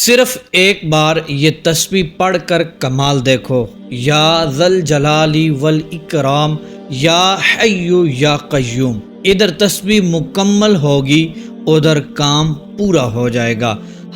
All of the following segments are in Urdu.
صرف ایک بار یہ تسبیح پڑھ کر کمال دیکھو، یا ذل جلالی والاکرام، یا حی یا قیوم۔ ادھر تسبیح مکمل ہوگی، ادھر کام پورا ہو جائے گا،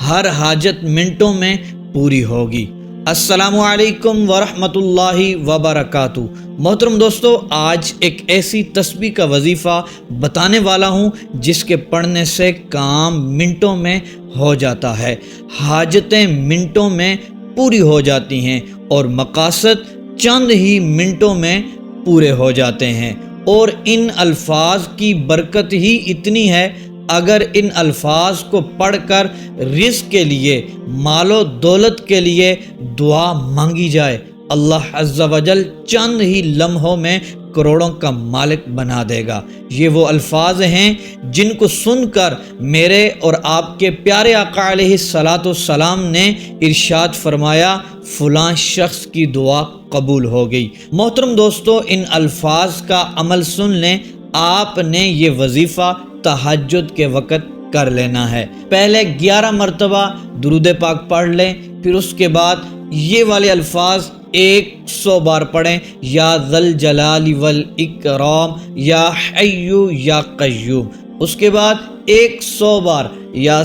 ہر حاجت منٹوں میں پوری ہوگی۔ السلام علیکم ورحمۃ اللہ وبرکاتہ۔ محترم دوستو، آج ایک ایسی تسبیح کا وظیفہ بتانے والا ہوں جس کے پڑھنے سے کام منٹوں میں ہو جاتا ہے، حاجتیں منٹوں میں پوری ہو جاتی ہیں اور مقاصد چند ہی منٹوں میں پورے ہو جاتے ہیں۔ اور ان الفاظ کی برکت ہی اتنی ہے، اگر ان الفاظ کو پڑھ کر رزق کے لیے، مال و دولت کے لیے دعا مانگی جائے، اللہ عز و جل چند ہی لمحوں میں کروڑوں کا مالک بنا دے گا۔ یہ وہ الفاظ ہیں جن کو سن کر میرے اور آپ کے پیارے آقا علیہ الصلاۃ والسلام نے ارشاد فرمایا، فلاں شخص کی دعا قبول ہو گئی۔ محترم دوستو، ان الفاظ کا عمل سن لیں۔ آپ نے یہ وظیفہ تہجد کے وقت کر لینا ہے۔ پہلے 11 مرتبہ درود پاک پڑھ لیں، پھر اس کے بعد یہ والے الفاظ 100 بار پڑھیں، یا ذل جلال والاکرام، یا حی یا قیوم۔ اس کے بعد 100 بار یا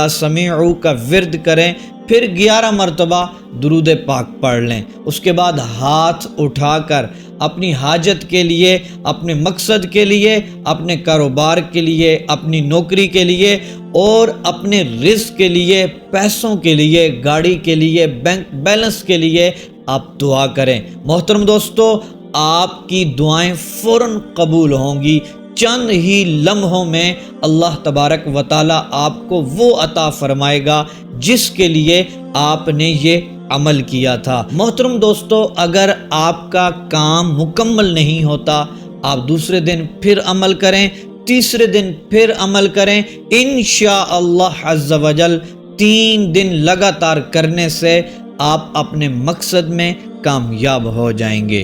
سمیع کا ورد کریں، پھر 11 مرتبہ درود پاک پڑھ لیں۔ اس کے بعد ہاتھ اٹھا کر اپنی حاجت کے لیے، اپنے مقصد کے لیے، اپنے کاروبار کے لیے، اپنی نوکری کے لیے اور اپنے رزق کے لیے، پیسوں کے لیے، گاڑی کے لیے، بینک بیلنس کے لیے آپ دعا کریں۔ محترم دوستو، آپ کی دعائیں فوراً قبول ہوں گی۔ چند ہی لمحوں میں اللہ تبارک و تعالیٰ آپ کو وہ عطا فرمائے گا جس کے لیے آپ نے یہ عمل کیا تھا۔ محترم دوستو، اگر آپ کا کام مکمل نہیں ہوتا، آپ دوسرے دن پھر عمل کریں، تیسرے دن پھر عمل کریں، انشاءاللہ عز و جل 3 دن لگاتار کرنے سے آپ اپنے مقصد میں کامیاب ہو جائیں گے۔